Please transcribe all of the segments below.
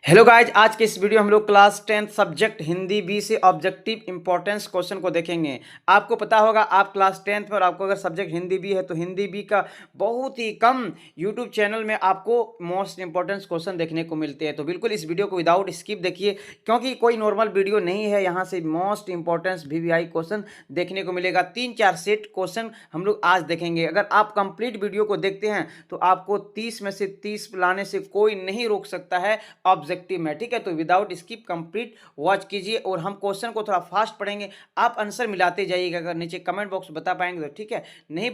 Hello guys, आज के इस वीडियो हम लोग class 10th subject Hindi B से ऑब्जेक्टिव इंपॉर्टेंस क्वेश्चन को देखेंगे। आपको पता होगा आप क्लास 10th में और आपको अगर सब्जेक्ट हिंदी बी है तो हिंदी बी का बहुत ही कम यूट्यूब चैनल में आपको मोस्ट इंपॉर्टेंस क्वेश्चन देखने को मिलते हैं। तो बिल्कुल इस वीडियो को विदाउट स्किप देखिए, क्योंकि कोई नॉर्मल वीडियो नहीं है। यहाँ से मोस्ट इंपॉर्टेंस वीवीआई क्वेश्चन देखने को मिलेगा। 3-4 सेट क्वेश्चन हम लोग आज देखेंगे। अगर आप कंप्लीट वीडियो को देखते हैं तो आपको 30 में से 30 लाने से कोई नहीं रोक सकता है ऑब्जेक्टिव में। ठीक है, तो विदाउट स्किप कंप्लीट वॉच कीजिए और हम क्वेश्चन को थोड़ा फास्ट पढ़ेंगे। आप आंसर मिलाते जाइएगा। अगर नीचे कमेंट बॉक्स बता पाएंगे तो ठीक है, नहीं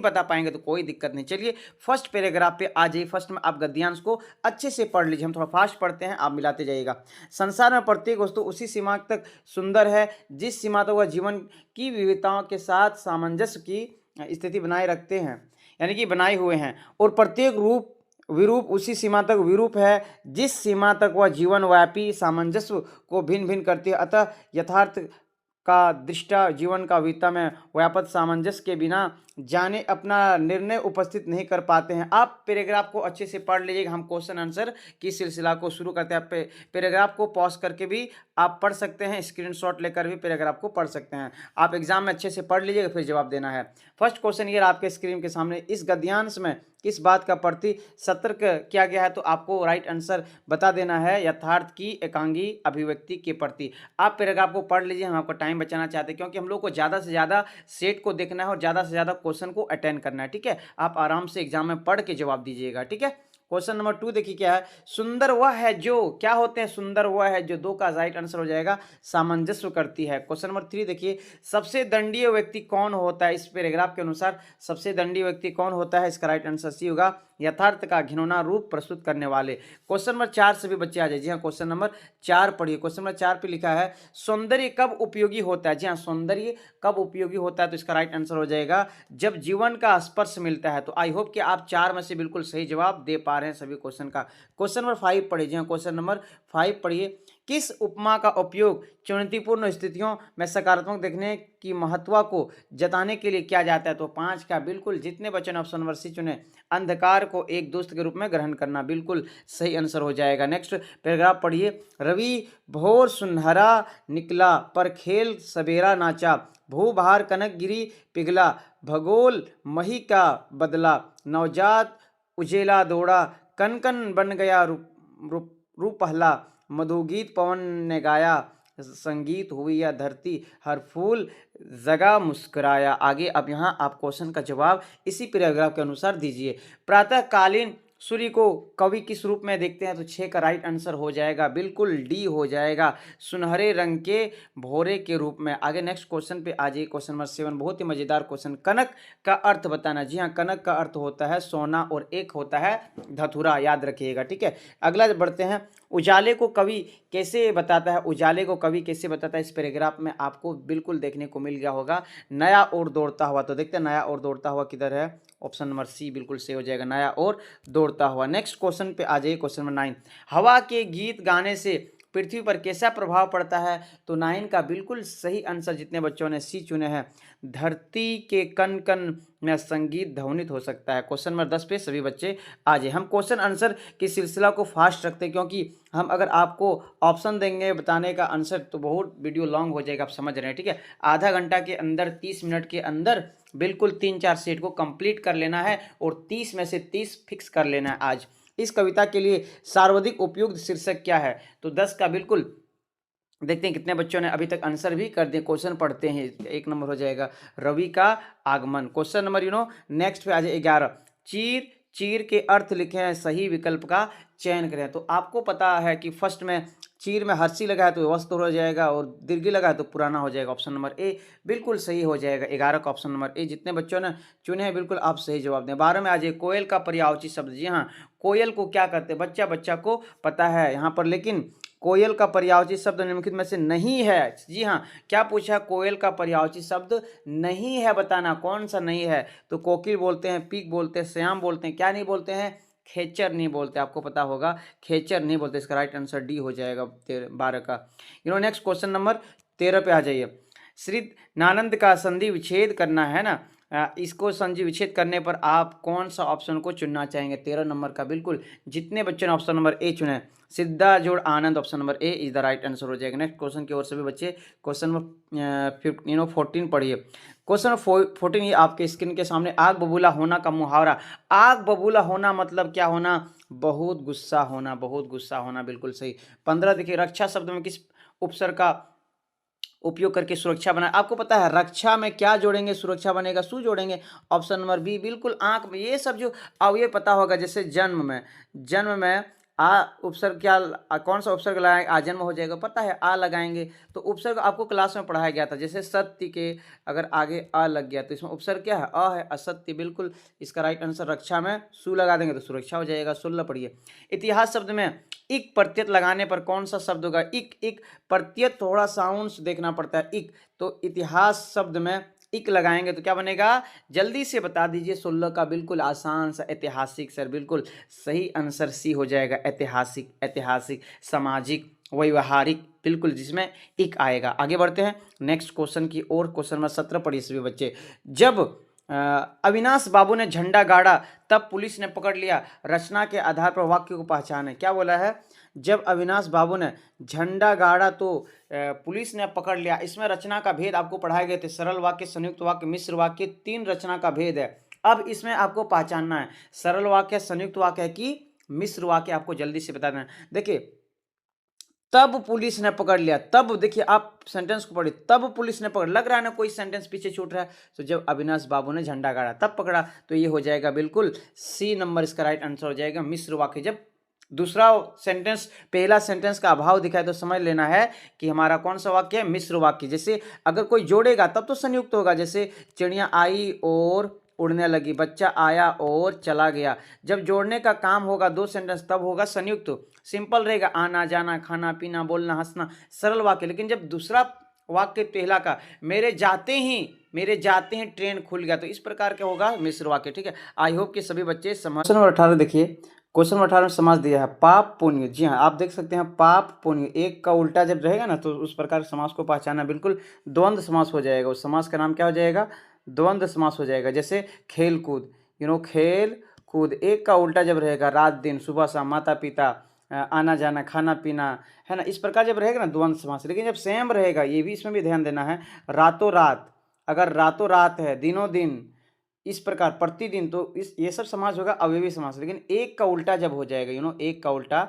बता पाएंगे तो कोई दिक्कत नहीं। चलिए फर्स्ट पैराग्राफ पे आ जाइए। फर्स्ट में आप गद्यांश को अच्छे से पढ़ लीजिए। हम थोड़ा फास्ट पढ़ते हैं, आप मिलाते जाइएगा। संसार में प्रत्येक वस्तु उसी सीमा तक सुंदर है जिस सीमा तक वह जीवन की विविधताओं के साथ सामंजस्य की स्थिति बनाए रखते हैं, यानी कि बनाए हुए हैं। और प्रत्येक रूप विरूप उसी सीमा तक विरूप है जिस सीमा तक वह जीवन व्यापी सामंजस्य को भिन्न भिन्न करती है। अतः यथार्थ का दृष्टा जीवन का विविधता में व्यापक सामंजस्य के बिना जाने अपना निर्णय उपस्थित नहीं कर पाते हैं। आप पैराग्राफ को अच्छे से पढ़ लीजिएगा। हम क्वेश्चन आंसर की सिलसिला को शुरू करते हैं। आप पैराग्राफ को पॉज करके भी आप पढ़ सकते हैं, स्क्रीनशॉट लेकर भी पैराग्राफ को पढ़ सकते हैं। आप एग्जाम में अच्छे से पढ़ लीजिएगा, फिर जवाब देना है। फर्स्ट क्वेश्चन ये आपके स्क्रीन के सामने, इस गद्यांश में किस बात का प्रति सतर्क किया गया है? तो आपको राइट आंसर बता देना है यथार्थ की एकांगी अभिव्यक्ति के प्रति। आप पैराग्राफ को पढ़ लीजिए, हम आपका टाइम बचाना चाहते हैं क्योंकि हम लोग को ज़्यादा से ज़्यादा सेट को देखना है और ज़्यादा से ज़्यादा क्वेश्चन को अटेंड करना है। ठीक है, आप आराम से एग्जाम में पढ़ के जवाब दीजिएगा। ठीक है, क्वेश्चन नंबर 2 देखिए क्या है। सुंदर वह है जो, क्या होते हैं? सुंदर वह है जो, 2 का राइट आंसर हो जाएगा सामंजस्य करती है। क्वेश्चन नंबर 3 देखिए, सबसे दंडनीय व्यक्ति कौन होता है? इस पैराग्राफ के अनुसार सबसे दंडनीय व्यक्ति कौन होता है? इसका राइट आंसर सी होगा, यथार्थ का घिनौना रूप प्रस्तुत करने वाले। क्वेश्चन नंबर 4 से भी बच्चे आ जाए। जी हाँ, क्वेश्चन नंबर 4 पढ़िए। क्वेश्चन नंबर 4 पे लिखा है सौंदर्य कब उपयोगी होता है? जी हाँ, सौंदर्य कब उपयोगी होता है? तो इसका राइट आंसर हो जाएगा जब जीवन का स्पर्श मिलता है। तो आई होप कि आप 4 में से बिल्कुल सही जवाब दे पा रहे हैं सभी क्वेश्चन का। क्वेश्चन नंबर 5 पढ़िए। जी हाँ, क्वेश्चन नंबर 5 पढ़िए। किस उपमा का उपयोग चुनौतीपूर्ण स्थितियों में सकारात्मक देखने की महत्व को जताने के लिए किया जाता है? तो 5 का बिल्कुल जितने बच्चों ने ऑप्शन नंबर सी चुने, अंधकार को एक दोस्त के रूप में ग्रहण करना, बिल्कुल सही आंसर हो जाएगा। नेक्स्ट पैराग्राफ पढ़िए। रवि भोर सुनहरा निकला पर खेल सवेरा नाचा, भूभार कनक गिरी पिघला, भगोल मही का बदला, नवजात उजेला दौड़ा, कन कन बन गया रूपहला, मधुगीत पवन ने गाया, संगीत हुई या धरती हर फूल जगा मुस्कुराया। आगे अब यहाँ आप क्वेश्चन का जवाब इसी पैराग्राफ के अनुसार दीजिए। प्रातःकालीन सूर्य को कवि किस रूप में देखते हैं? तो 6 का राइट आंसर हो जाएगा बिल्कुल डी हो जाएगा, सुनहरे रंग के भोरे के रूप में। आगे नेक्स्ट क्वेश्चन पे आ जाइए। क्वेश्चन नंबर 7 बहुत ही मजेदार क्वेश्चन। कनक का अर्थ बताना। जी हाँ, कनक का अर्थ होता है सोना और एक होता है धतूरा, याद रखिएगा। ठीक है, अगला बढ़ते हैं। उजाले को कवि कैसे बताता है? उजाले को कवि कैसे बताता है? इस पैराग्राफ में आपको बिल्कुल देखने को मिल गया होगा, नया और दौड़ता हुआ। तो देखते हैं नया और दौड़ता हुआ किधर है। ऑप्शन नंबर सी बिल्कुल सही हो जाएगा, नया और दौड़ता हुआ। नेक्स्ट क्वेश्चन पे आ जाइए। क्वेश्चन नंबर 9, हवा के गीत गाने से पृथ्वी पर कैसा प्रभाव पड़ता है? तो 9 का बिल्कुल सही आंसर जितने बच्चों ने सी चुने हैं, धरती के कण कण में संगीत ध्वनित हो सकता है। क्वेश्चन नंबर 10 पे सभी बच्चे आ जाए। हम क्वेश्चन आंसर की सिलसिला को फास्ट रखते हैं क्योंकि हम अगर आपको ऑप्शन देंगे बताने का आंसर तो बहुत वीडियो लॉन्ग हो जाएगा, आप समझ रहे हैं। ठीक है, आधा घंटा के अंदर 30 मिनट के अंदर बिल्कुल 3-4 सेट को कंप्लीट कर लेना है और 30 में से 30 फिक्स कर लेना है आज। इस कविता के लिए सर्वाधिक उपयुक्त शीर्षक क्या है? तो 10 का बिल्कुल देखते हैं कितने बच्चों ने अभी तक आंसर भी कर दिए। क्वेश्चन पढ़ते हैं, 1 नंबर हो जाएगा रवि का आगमन। क्वेश्चन नंबर नेक्स्ट पे आ जाए 11, चीर चीर के अर्थ लिखे हैं, सही विकल्प का चयन करें। तो आपको पता है कि फर्स्ट में चीर में हर्षी लगा है तो वस्त्र हो जाएगा और दीर्घी लगा है तो पुराना हो जाएगा। ऑप्शन नंबर ए बिल्कुल सही हो जाएगा। 11 का ऑप्शन नंबर ए जितने बच्चों ने चुने हैं बिल्कुल आप सही जवाब दें। 12 में आ जाए कोयल का पर्यायवाची शब्द। जी हाँ, कोयल को क्या करते हैं? बच्चा बच्चा को पता है यहाँ पर, लेकिन कोयल का पर्यायवाची शब्द निम्नलिखित में से नहीं है। जी हाँ, क्या पूछा? कोयल का पर्यायवाची शब्द नहीं है, बताना कौन सा नहीं है। तो कोकिल बोलते हैं, पीक बोलते हैं, श्याम बोलते हैं, क्या नहीं बोलते हैं? खेचर नहीं बोलते। आपको पता होगा खेचर नहीं बोलते। इसका राइट आंसर डी हो जाएगा 12 का। नेक्स्ट क्वेश्चन नंबर 13 पे आ जाइए। श्री नानंद का संधि विच्छेद करना है ना, इसको संधि विच्छेद करने पर आप कौन सा ऑप्शन को चुनना चाहेंगे? 13 नंबर का बिल्कुल जितने बच्चों ने ऑप्शन नंबर ए चुने, सिद्धा जोड़ आनंद, option number A is the right answer हो जाएगा। नेक्स्ट क्वेश्चन की ओर सभी बच्चे क्वेश्चन नंबर 14 पढ़िए। क्वेश्चन 14 ये आपके स्क्रीन के सामने, आग बबूला होना का मुहावरा। आग बबूला होना मतलब क्या होना? बहुत गुस्सा होना, बहुत गुस्सा होना, बिल्कुल सही। 15 देखिए, रक्षा शब्द में किस उपसर्ग का उपयोग करके सुरक्षा बना? आपको पता है रक्षा में क्या जोड़ेंगे? सुरक्षा बनेगा सु जोड़ेंगे, ऑप्शन नंबर बी बिल्कुल। आंख में ये सब जो अब ये पता होगा, जैसे जन्म में आ उपसर्ग क्या, कौन सा उपसर्ग लगाएंगे? आजन्म हो जाएगा, पता है आ लगाएंगे। तो उपसर्ग आपको क्लास में पढ़ाया गया था, जैसे सत्य के अगर आगे आ लग गया तो इसमें उपसर्ग क्या है? अ है, असत्य, बिल्कुल इसका राइट आंसर। रक्षा में सु लगा देंगे तो सुरक्षा हो जाएगा। 16 पढ़िए। इतिहास शब्द में इक प्रत्यय लगाने पर कौन सा शब्द होगा? इक प्रत्यय थोड़ा साउंड देखना पड़ता है। इक तो इतिहास शब्द में इक लगाएंगे तो क्या बनेगा? जल्दी से बता दीजिए। 16 का बिल्कुल आसान सा ऐतिहासिक, सर बिल्कुल सही आंसर सी हो जाएगा। ऐतिहासिक, सामाजिक, व्यवहारिक, बिल्कुल जिसमें इक आएगा। आगे बढ़ते हैं नेक्स्ट क्वेश्चन की ओर। क्वेश्चन नंबर 17 पढ़िए सभी बच्चे। जब अविनाश बाबू ने झंडा गाड़ा तब पुलिस ने पकड़ लिया, रचना के आधार पर वाक्य को पहचाने। क्या बोला है? जब अविनाश बाबू ने झंडा गाड़ा तो पुलिस ने पकड़ लिया। इसमें रचना का भेद आपको पढ़ाए गए थे, सरल वाक्य, संयुक्त वाक्य, मिश्र वाक्य, 3 रचना का भेद है। अब इसमें आपको पहचानना है सरल वाक्य, संयुक्त वाक्य है कि मिश्र वाक्य, आपको जल्दी से बता देना। देखिए, तब पुलिस ने पकड़ लिया, तब देखिए आप सेंटेंस को पढ़िए, तब पुलिस ने पकड़, लग रहा है ना कोई सेंटेंस पीछे छूट रहा है। तो जब अविनाश बाबू ने झंडा गाड़ा तब पकड़ा, तो ये हो जाएगा बिल्कुल सी नंबर, इसका राइट आंसर हो जाएगा मिश्र वाक्य। जब दूसरा सेंटेंस पहला सेंटेंस का अभाव दिखाए तो समझ लेना है कि हमारा कौन सा वाक्य है? मिश्र वाक्य। जैसे अगर कोई जोड़ेगा तब तो संयुक्त होगा, जैसे चिड़िया आई और उड़ने लगी, बच्चा आया और चला गया। जब जोड़ने का काम होगा 2 सेंटेंस तब होगा संयुक्त, सिंपल रहेगा, आना जाना, खाना पीना, बोलना हंसना, सरल वाक्य। लेकिन जब दूसरा वाक्य पहला का मेरे जाते ही ट्रेन खुल गया, तो इस प्रकार के होगा मिश्र वाक्य। ठीक है, आई होप कि सभी बच्चे समझ। क्वेश्चन नंबर 18 देखिए, क्वेश्चन नंबर 18 में समास दिया है पाप पुण्य। जी हाँ, आप देख सकते हैं पाप पुण्य, एक का उल्टा जब रहेगा ना तो उस प्रकार समास को पहचाना, बिल्कुल द्वंद्व समास हो जाएगा। उस समास का नाम क्या हो जाएगा? द्वंद्व समास हो जाएगा। जैसे खेल कूद, खेल कूद, एक का उल्टा जब रहेगा रात दिन, सुबह शाम, माता पिता, आना जाना, खाना पीना, है ना, इस प्रकार जब रहेगा ना द्वंद्व समास। लेकिन जब सेम रहेगा, ये भी इसमें भी ध्यान देना है, रातों रात, अगर रातों रात है, दिनों दिन, इस प्रकार प्रतिदिन, तो इस ये सब समास होगा अवयवी समास। लेकिन एक का उल्टा जब हो जाएगा, एक का उल्टा,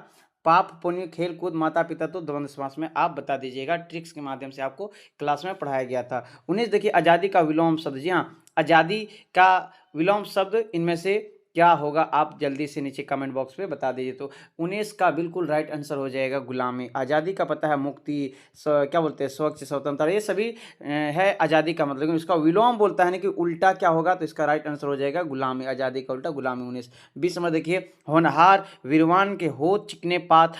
पाप पुण्य, खेल कूद, माता पिता, तो द्वंद्व समास में आप बता दीजिएगा। ट्रिक्स के माध्यम से आपको क्लास में पढ़ाया गया था। 19 देखिए, आज़ादी का विलोम शब्द। जी हाँ, आज़ादी का विलोम शब्द इनमें से क्या होगा? आप जल्दी से नीचे कमेंट बॉक्स में बता दीजिए। तो 19 का बिल्कुल राइट आंसर हो जाएगा गुलामी। आज़ादी का पता है मुक्ति, क्या बोलते हैं, स्वच्छ, स्वतंत्रता, ये सभी है आज़ादी का मतलब। लेकिन इसका विलोम बोलता है ना कि उल्टा क्या होगा, तो इसका राइट आंसर हो जाएगा गुलामी। आज़ादी का उल्टा गुलामी। 19 20 नंबर देखिए, होनहार वीरवान के हो चिकने पात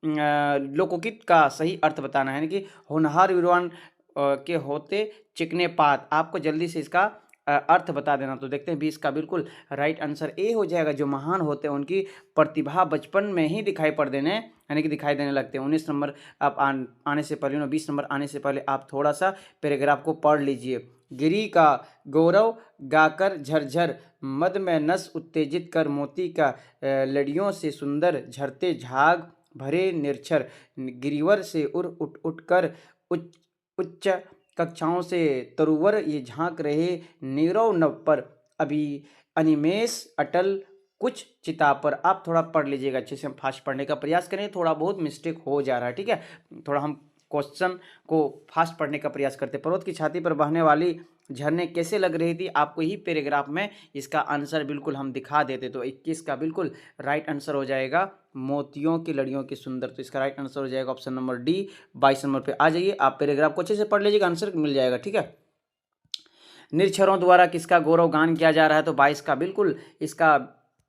लोकोकित का सही अर्थ बताना है, यानी कि होनहार वीरवान के होते चिकने पात, आपको जल्दी से इसका अर्थ बता देना। तो देखते हैं 20 का बिल्कुल राइट आंसर ए हो जाएगा। जो महान होते हैं उनकी प्रतिभा बचपन में ही दिखाई देने लगते हैं। 19 नंबर आप आने से पहले 20 नंबर आने से पहले आप थोड़ा सा पैराग्राफ को पढ़ लीजिए। गिरी का गौरव गाकर झरझर, मद में नस उत्तेजित कर, मोती का लड़ियों से सुंदर झरते झाग भरे निर्छर, गिरिवर से उठ उठ कर उच्च कक्षाओं से तरुवर ये झांक रहे, नीरव नभ पर अभी अनिमेष अटल कुछ चिता पर। आप थोड़ा पढ़ लीजिएगा अच्छे से, हम फास्ट पढ़ने का प्रयास करें, थोड़ा बहुत मिस्टेक हो जा रहा है। ठीक है, थोड़ा हम क्वेश्चन को फास्ट पढ़ने का प्रयास करते। पर्वत की छाती पर बहने वाली झरने कैसे लग रही थी, आपको ही पैराग्राफ में इसका आंसर बिल्कुल हम दिखा देते। तो 21 का बिल्कुल राइट आंसर हो जाएगा मोतियों की लड़ियों की सुंदर। तो इसका राइट आंसर हो जाएगा ऑप्शन नंबर डी। 22 नंबर पे आ जाइए, आप पैराग्राफ को अच्छे से पढ़ लीजिएगा, आंसर मिल जाएगा। ठीक है, निरक्षरों द्वारा किसका गौरव गान किया जा रहा है, तो 22 का बिल्कुल इसका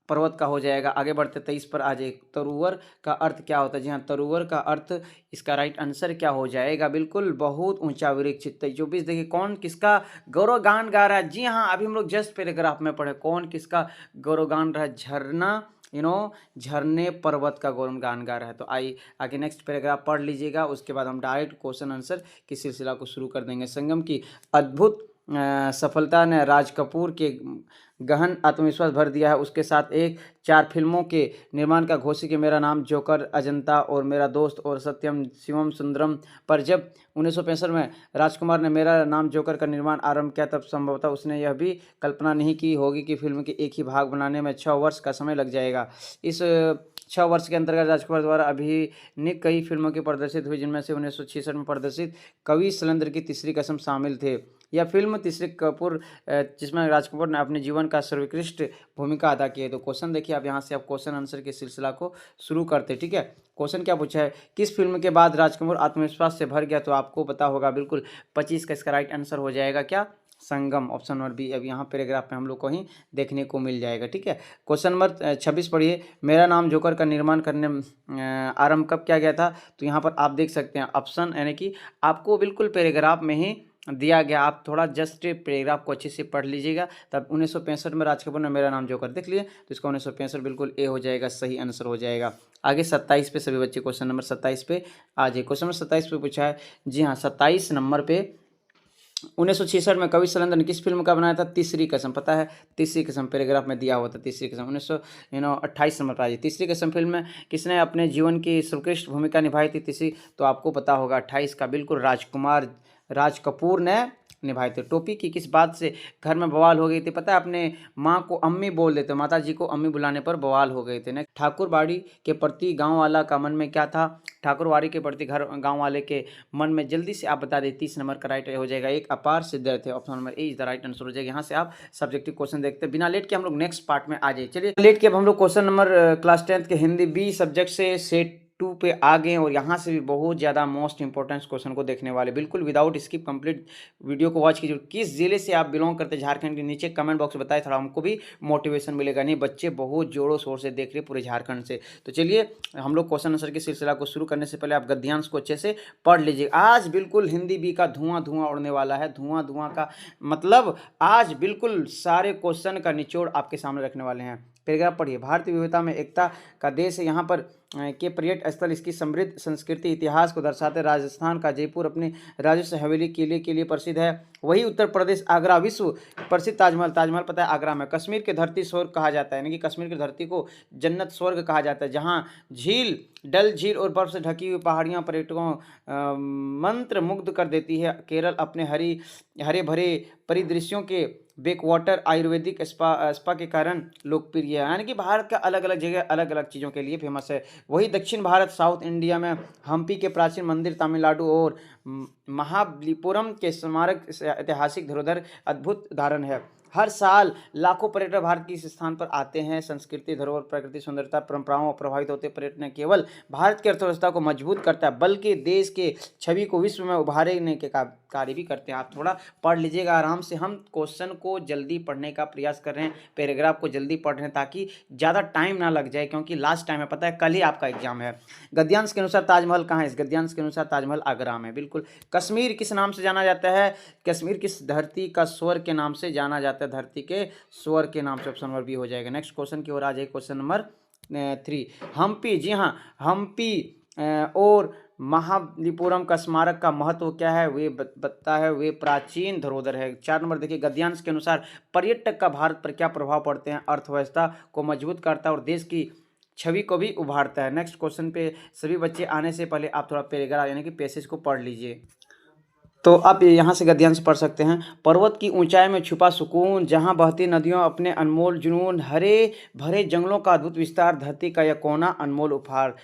पर्वत का हो जाएगा। आगे बढ़ते 23 पर आ जाए, तरुवर का अर्थ क्या होता है। जी हाँ, तरुवर का अर्थ, इसका राइट आंसर क्या हो जाएगा, बिल्कुल बहुत ऊंचा वृक्ष। 24 देखिए, कौन किसका गौरव गान गा रहा है। जी हाँ, अभी हम लोग जस्ट पैराग्राफ में पढ़े, कौन किसका गौरव गान रहा है, झरना, झरने पर्वत का गौरव गान गा रहा है। तो आगे नेक्स्ट पैराग्राफ पढ़ लीजिएगा, उसके बाद हम डायरेक्ट क्वेश्चन आंसर की सिलसिला को शुरू कर देंगे। संगम की अद्भुत सफलता ने राज कपूर के गहन आत्मविश्वास भर दिया है। उसके साथ एक 4 फिल्मों के निर्माण का घोषित कि मेरा नाम जोकर, अजंता और मेरा दोस्त और सत्यम शिवम सुंदरम पर जब 1965 में राजकुमार ने मेरा नाम जोकर का निर्माण आरंभ किया तब संभवतः उसने यह भी कल्पना नहीं की होगी कि फिल्म के एक ही भाग बनाने में 6 वर्ष का समय लग जाएगा। इस 6 वर्ष के अंतर्गत राजकुमार द्वारा अभिनीत कई फिल्मों की प्रदर्शित हुई, जिनमें से 1966 में प्रदर्शित कवि शैलेंद्र की तीसरी कसम शामिल थे। यह फिल्म तीसरी कपूर जिसमें राज कपूर ने अपने जीवन का सर्वोत्कृष्ट भूमिका अदा की है। तो क्वेश्चन देखिए आप यहाँ से आप क्वेश्चन आंसर के सिलसिला को शुरू करते, ठीक है। क्वेश्चन क्या पूछा है, किस फिल्म के बाद राज कपूर आत्मविश्वास से भर गया? तो आपको पता होगा बिल्कुल 25 का इसका राइट आंसर हो जाएगा क्या, संगम, ऑप्शन नंबर बी। अब यहाँ पैराग्राफ में हम लोग को ही देखने को मिल जाएगा, ठीक है। क्वेश्चन नंबर 26 पढ़िए, मेरा नाम जोकर का निर्माण करने आरंभ कब किया गया था? तो यहाँ पर आप देख सकते हैं ऑप्शन, यानी कि आपको बिल्कुल पैराग्राफ में ही दिया गया, आप थोड़ा जस्ट पैराग्राफ को अच्छे से पढ़ लीजिएगा। तब 1965 में राज कपूर ने मेरा नाम जोकर, देख लिए, तो इसका 1965 बिल्कुल ए हो जाएगा, सही आंसर हो जाएगा। आगे 27 पे सभी बच्चे क्वेश्चन नंबर 27 पे आ जाए। क्वेश्चन नंबर 27 पे पूछा है, जी हाँ 27 नंबर पे 1966 में कवि शैलेंद्र ने किस फिल्म का बनाया था? तीसरी कसम, पता है तीसरी कसम पैराग्राफ में दिया हुआ था, तीसरी कसम 1928 नंबर पर आ जाए। तीसरी कसम फिल्म में किसने अपने जीवन की सर्वोत्कृष्ट भूमिका निभाई थी तीसरी? तो आपको पता होगा 28 का बिल्कुल राज कपूर ने निभाए थे। टोपी की किस बात से घर में बवाल हो गई थी? पता है अपने माँ को अम्मी बोल देते, माता जी को अम्मी बुलाने पर बवाल हो गए थे। ने ठाकुरबाड़ी के प्रति गांव वाला का मन में क्या था? ठाकुरबाड़ी के प्रति गांव वाले के मन में, जल्दी से आप बता दें, 30 नंबर का राइट हो जाएगा, एक अपार सिद्धार्थ है, option number A is the right answer हो जाएगा। यहाँ से आप सब्जेक्टिव क्वेश्चन देखते हैं। बिना लेट के हम लोग नेक्स्ट पार्ट में आ जाए। चलिए लेट के अब हम लोग क्वेश्चन नंबर क्लास 10 के हिंदी बी सब्जेक्ट से सेट 2 पे आ गए और यहाँ से भी बहुत ज़्यादा मोस्ट इंपॉर्टेंट क्वेश्चन को देखने वाले, बिल्कुल विदाउट स्किप कंप्लीट वीडियो को वॉच कीजिए। किस जिले से आप बिलोंग करते हैं झारखंड के, नीचे कमेंट बॉक्स में बताए, थोड़ा हमको भी मोटिवेशन मिलेगा। नहीं बच्चे बहुत जोरों शोर से देख रहे पूरे झारखंड से। तो चलिए हम लोग क्वेश्चन आंसर के सिलसिला को शुरू करने से पहले आप गद्यांश को अच्छे से पढ़ लीजिए। आज बिल्कुल हिंदी बी का धुआं धुआं उड़ने वाला है। धुआं धुआं का मतलब आज बिल्कुल सारे क्वेश्चन का निचोड़ आपके सामने रखने वाले हैं। पैराग्राफ पढ़िए, भारतीय विविधता में एकता का देश है, यहाँ पर के पर्यटन स्थल इसकी समृद्ध संस्कृति इतिहास को दर्शाते। राजस्थान का जयपुर अपने राजस्व हवेली किले के लिए प्रसिद्ध है। वही उत्तर प्रदेश आगरा विश्व प्रसिद्ध ताजमहल, ताजमहल पता है आगरा में। कश्मीर की धरती स्वर्ग कहा जाता है, यानी कि कश्मीर की धरती को जन्नत स्वर्ग कहा जाता है, जहाँ झील, डल झील और बर्फ से ढकी हुई पहाड़ियाँ पर्यटकों मंत्र मुग्ध कर देती है। केरल अपने हरे भरे परिदृश्यों के बैकवाटर आयुर्वेदिक स्पा के कारण लोकप्रिय है, यानी कि भारत का अलग अलग जगह अलग अलग चीज़ों के लिए फेमस है। वही दक्षिण भारत साउथ इंडिया में हम्पी के प्राचीन मंदिर, तमिलनाडु और महाबलीपुरम के स्मारक ऐतिहासिक धरोहर अद्भुत उदाहरण है। हर साल लाखों पर्यटक भारत के इस स्थान पर आते हैं। संस्कृति, धरोहर, प्रकृति सुंदरता, परंपराओं प्रभावित होते पर्यटन केवल भारत की अर्थव्यवस्था को मजबूत करता है बल्कि देश के छवि को विश्व में उभारने के कार्य भी करते हैं। आप थोड़ा पढ़ लीजिएगा आराम से। हम क्वेश्चन को जल्दी पढ़ने का प्रयास कर रहे हैं, पैराग्राफ को जल्दी पढ़ रहे हैं ताकि ज़्यादा टाइम ना लग जाए, क्योंकि लास्ट टाइम है, पता है कल ही आपका एग्जाम है। गद्यांश के अनुसार ताजमहल कहाँ है? इस गद्यांश के अनुसार ताजमहल आगरा में, बिल्कुल। कश्मीर किस नाम से जाना जाता है? कश्मीर किस धरती का स्वर्ग के नाम से जाना जाता है? धरती के स्वर्ग के नाम से, ऑप्शन नंबर बी हो जाएगा। नेक्स्ट क्वेश्चन की ओर आ जाए, क्वेश्चन नंबर 3। हम्पी, जी हाँ हम्पी और महाबलीपुरम का स्मारक का महत्व क्या है? वे बताता है वे प्राचीन धरोहर है। 4 नंबर देखिए, गद्यांश के अनुसार पर्यटक का भारत पर क्या प्रभाव पड़ते हैं? अर्थव्यवस्था को मजबूत करता है और देश की छवि को भी उभारता है। नेक्स्ट क्वेश्चन पे सभी बच्चे आने से पहले आप थोड़ा पैराग्राफ यानी कि पैसेज को पढ़ लीजिए। तो आप यहाँ से गद्यांश पढ़ सकते हैं। पर्वत की ऊंचाई में छुपा सुकून, जहाँ बहती नदियों अपने अनमोल जुनून, हरे भरे जंगलों का अद्भुत विस्तार, धरती का यह कोना अनमोल उपहार,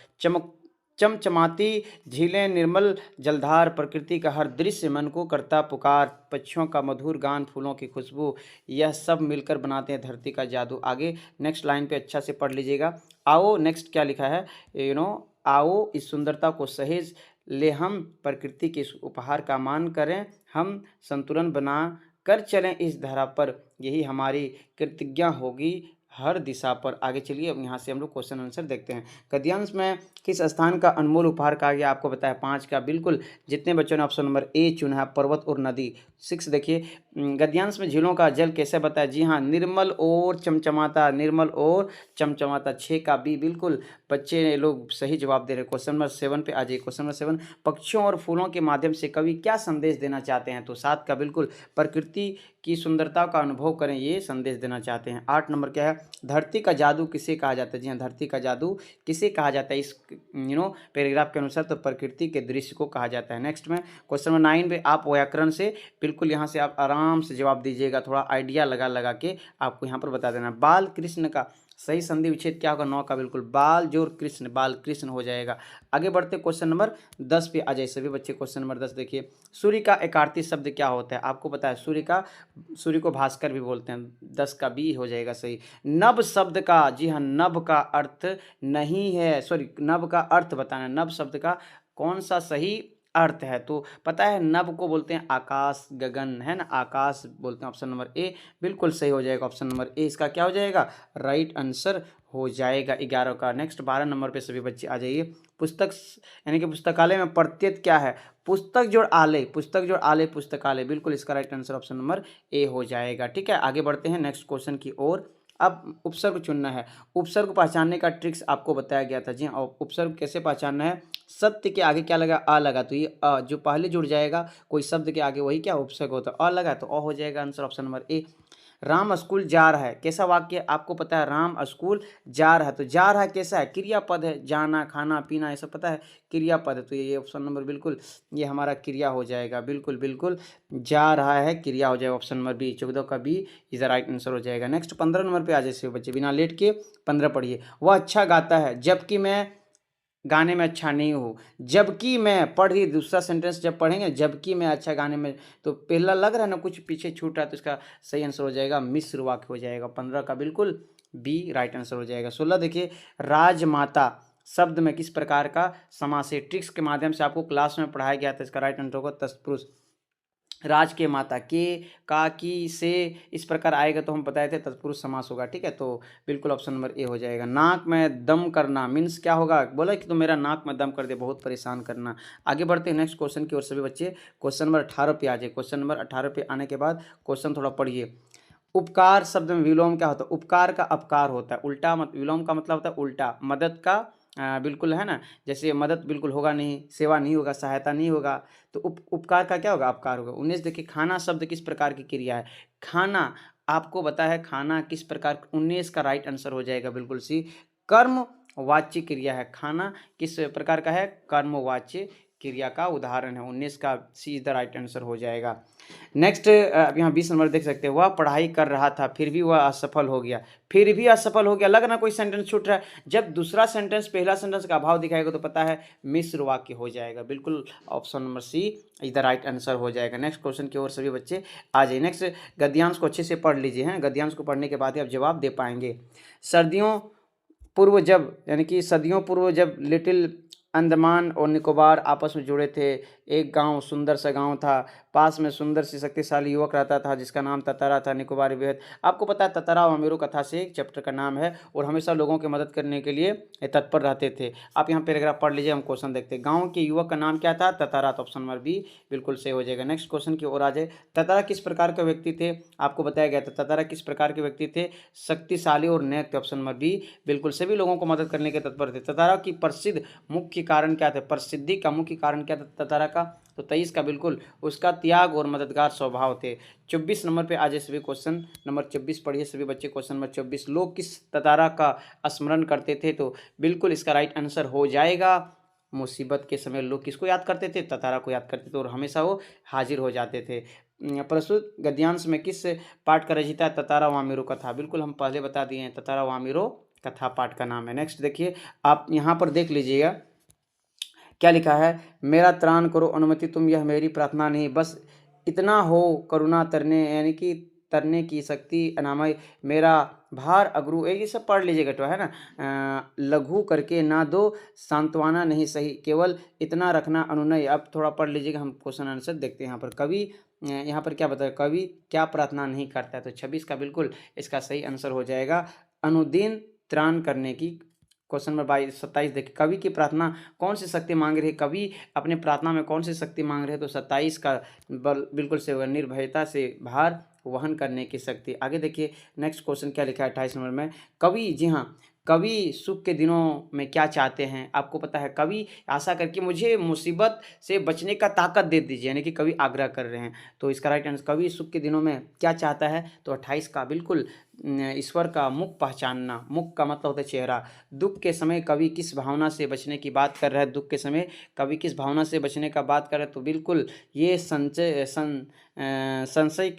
चमचमाती झीलें, निर्मल जलधार, प्रकृति का हर दृश्य मन को करता पुकार, पक्षियों का मधुर गान, फूलों की खुशबू, यह सब मिलकर बनाते हैं धरती का जादू। आगे नेक्स्ट लाइन पे अच्छा से पढ़ लीजिएगा। आओ, नेक्स्ट क्या लिखा है, आओ इस सुंदरता को सहेज ले, हम प्रकृति के इस उपहार का मान करें, हम संतुलन बना कर चलें इस धरा पर, यही हमारी कृतज्ञता होगी हर दिशा पर। आगे चलिए अब यहाँ से हम लोग क्वेश्चन आंसर देखते हैं। गद्यांश में किस स्थान का अनमोल उपहार कहा गया? आपको बताया 5 का बिल्कुल जितने बच्चों ने ऑप्शन नंबर ए चुना है पर्वत और नदी। 6 देखिए गद्यांश में झीलों का जल कैसे बताया? जी हाँ, निर्मल और चमचमाता, निर्मल और चमचमाता। 6 का बी बिल्कुल बच्चे लोग सही जवाब दे रहे हैं। क्वेश्चन नंबर 7 पे आ जाइए। क्वेश्चन नंबर 7 पक्षियों और फूलों के माध्यम से कवि क्या संदेश देना चाहते हैं? तो 7 का बिल्कुल प्रकृति की सुंदरता का अनुभव करें, ये संदेश देना चाहते हैं। 8 नंबर क्या है? धरती का जादू किसे कहा जाता है? जी हाँ, धरती का जादू किसे कहा जाता है? इस पैराग्राफ के अनुसार तो प्रकृति के दृश्य को कहा जाता है। नेक्स्ट में क्वेश्चन नंबर 9 पे आप व्याकरण से बिल्कुल यहाँ से आप आराम से जवाब दीजिएगा, थोड़ा आइडिया लगा लगा के आपको यहाँ पर बता देना। बाल कृष्ण का सही संधि विच्छेद क्या होगा? 9 का बिल्कुल बाल जोर कृष्ण, बाल कृष्ण हो जाएगा। आगे बढ़ते क्वेश्चन नंबर 10 पे आ जाए सभी बच्चे। क्वेश्चन नंबर 10 देखिए, सूर्य का एकार्थी शब्द क्या होता है? आपको पता है सूर्य को भास्कर भी बोलते हैं। 10 का बी हो जाएगा सही। नभ शब्द का, जी हाँ, नभ का अर्थ नहीं है, सॉरी, नभ का अर्थ बताना, नभ शब्द का कौन सा सही अर्थ है? तो पता है नभ को बोलते हैं आकाश, गगन, है ना, आकाश बोलते हैं। ऑप्शन नंबर ए बिल्कुल सही हो जाएगा। ऑप्शन नंबर ए इसका क्या हो जाएगा? राइट आंसर हो जाएगा 11 का। नेक्स्ट 12 नंबर पे सभी बच्चे आ जाइए। पुस्तक यानी कि पुस्तकालय में प्रत्यय क्या है? पुस्तक जोड़ आलय, पुस्तक जोड़ आलय पुस्तकालय, बिल्कुल इसका राइट आंसर ऑप्शन नंबर ए हो जाएगा। ठीक है, आगे बढ़ते हैं नेक्स्ट क्वेश्चन की ओर। अब उपसर्ग चुनना है। उपसर्ग पहचानने का ट्रिक्स आपको बताया गया था। जी हाँ, उपसर्ग कैसे पहचानना है? सत्य के आगे क्या लगा? आ लगा, तो ये अ जो पहले जुड़ जाएगा कोई शब्द के आगे वही क्या उपसर्ग होता है। अ लगा तो अ हो जाएगा आंसर ऑप्शन नंबर ए। राम स्कूल जा रहा है, कैसा वाक्य? आपको पता है राम स्कूल जा रहा है, तो जा रहा है कैसा है? क्रियापद है, जाना, खाना, पीना, ये सब पता है क्रियापद है, तो ये ऑप्शन नंबर बिल्कुल ये हमारा क्रिया हो जाएगा। बिल्कुल बिल्कुल जा रहा है क्रिया हो जाएगा। ऑप्शन नंबर बी 14 का B is the right answer हो जाएगा। नेक्स्ट 15 नंबर पे आ जाए बच्चे, बिना लेट के 15 पढ़िए। वह अच्छा गाता है जबकि मैं गाने में अच्छा नहीं हूँ। जबकि मैं पढ़िए, दूसरा सेंटेंस जब पढ़ेंगे जबकि मैं अच्छा गाने में, तो पहला लग रहा है ना कुछ पीछे छूट रहा है, तो इसका सही आंसर हो जाएगा मिश्र वाक्य हो जाएगा। 15 का बिल्कुल बी राइट आंसर हो जाएगा। 16 देखिए, राजमाता शब्द में किस प्रकार का समास है? ट्रिक्स के माध्यम से आपको क्लास में पढ़ाया गया था। इसका राइट आंसर होगा तत्पुरुष। राज के माता के, का, की, से, इस प्रकार आएगा तो हम बताए थे तत्पुरुष समास होगा। ठीक है, तो बिल्कुल ऑप्शन नंबर ए हो जाएगा। नाक में दम करना मीन्स क्या होगा? बोला कि तो मेरा नाक में दम कर दे, बहुत परेशान करना। आगे बढ़ते हैं नेक्स्ट क्वेश्चन की ओर सभी बच्चे। क्वेश्चन नंबर 18 पे आ जाए। क्वेश्चन नंबर 18 पे आने के बाद क्वेश्चन थोड़ा पढ़िए। उपकार शब्द में विलोम क्या होता है? उपकार का अपकार होता है, उल्टा मत, विलोम का मतलब होता है उल्टा। मदद का बिल्कुल है ना, जैसे मदद बिल्कुल होगा नहीं, सेवा नहीं होगा, सहायता नहीं होगा, तो उपकार का क्या होगा? अपकार होगा। 19 देखिए, खाना शब्द किस प्रकार की क्रिया है? खाना आपको बता है खाना किस प्रकार, 19 का राइट आंसर हो जाएगा बिल्कुल सी। कर्म वाच्य क्रिया है। खाना किस प्रकार का है? कर्मवाच्य क्रिया का उदाहरण है। 19 का सी इज द राइट आंसर हो जाएगा। नेक्स्ट अब यहाँ 20 नंबर देख सकते हैं। वह पढ़ाई कर रहा था फिर भी वह असफल हो गया। फिर भी असफल हो गया, लग ना कोई सेंटेंस छूट रहा है। जब दूसरा सेंटेंस पहला सेंटेंस का अभाव दिखाएगा तो पता है मिश्र वाक्य हो जाएगा। बिल्कुल option number C is the right answer हो जाएगा। नेक्स्ट क्वेश्चन की ओर सभी बच्चे आ जाइए। नेक्स्ट गद्यांश को अच्छे से पढ़ लीजिए, हैं, गद्यांश को पढ़ने के बाद ही आप जवाब दे पाएंगे। सर्दियों पूर्व जब, यानी कि सदियों पूर्व जब लिटिल अंडमान और निकोबार आपस में जुड़े थे, एक गांव, सुंदर सा गांव था, पास में सुंदर सी शक्तिशाली युवक रहता था जिसका नाम ततारा था। निकोबार बेहद, आपको पता है ततारा वामेरो कथा से एक चैप्टर का नाम है, और हमेशा लोगों की मदद करने के लिए तत्पर रहते थे। आप यहाँ पैराग्राफ पढ़ लीजिए, हम क्वेश्चन देखते हैं। गाँव के युवक का नाम क्या था? ततारा, तो ऑप्शन नंबर बी बिल्कुल सही हो जाएगा। नेक्स्ट क्वेश्चन की ओर आ जाए। ततारा किस प्रकार के व्यक्ति थे? आपको बताया गया था ततारा किस प्रकार के व्यक्ति थे? शक्तिशाली और नेक थे। ऑप्शन नंबर बी बिल्कुल, सभी लोगों को मदद करने के तत्पर थे। ततारा की प्रसिद्ध मुख्य कारण क्या थे? प्रसिद्धि का मुख्य कारण क्या था ततारा का? तो 23 का बिल्कुल उसका त्याग और मददगार स्वभाव थे। 24 नंबर पे आज सभी क्वेश्चन नंबर 24 पढ़िए सभी बच्चे। क्वेश्चन नंबर 24, लोग किस ततारा का स्मरण करते थे? तो बिल्कुल इसका राइट आंसर हो जाएगा मुसीबत के समय लोग किसको याद करते थे? ततारा को याद करते थे, और हमेशा वो हाजिर हो जाते थे। प्रस्तुत गद्यांश में किस पाठ का रचयिता है? ततारा वामेरो कथा, बिल्कुल हम पहले बता दिए हैं, ततारा वामेरो कथा पाठ का नाम है। नेक्स्ट देखिए, आप यहाँ पर देख लीजिएगा क्या लिखा है। मेरा त्राण करो अनुमति तुम, यह मेरी प्रार्थना नहीं, बस इतना हो करुणा तरने, यानी कि तरने की शक्ति अनामय, मेरा भार अगरू, ये सब पढ़ लीजिएगा तो है ना। लघु करके ना दो सांत्वना नहीं सही, केवल इतना रखना अनुनय। अब थोड़ा पढ़ लीजिएगा, हम क्वेश्चन आंसर देखते हैं। यहाँ पर कवि यहाँ पर क्या बताया, कवि क्या प्रार्थना नहीं करता है? तो 26 का बिल्कुल इसका सही आंसर हो जाएगा अनुदिन त्राण करने की क्वेश्चन नंबर 27 देखिए, कवि की प्रार्थना कौन सी शक्ति मांग रही है, कवि अपने प्रार्थना में कौन सी शक्ति मांग रहे हैं, तो 27 का बिल्कुल से निर्भयता से भार वहन करने की शक्ति। आगे देखिए नेक्स्ट क्वेश्चन क्या लिखा है 28 नंबर में, कवि, जी हाँ, कवि सुख के दिनों में क्या चाहते हैं। आपको पता है कवि आशा करके मुझे मुसीबत से बचने का ताकत दे दीजिए, यानी कि कवि आग्रह कर रहे हैं। तो इसका राइट आंसर, कवि सुख के दिनों में क्या चाहता है, तो 28 का बिल्कुल ईश्वर का मुख पहचानना। मुख का मतलब होता है चेहरा। दुख के समय कवि किस भावना से बचने की बात कर रहा है, दुख के समय कवि किस भावना से बचने का बात कर रहा है, तो बिल्कुल ये संशय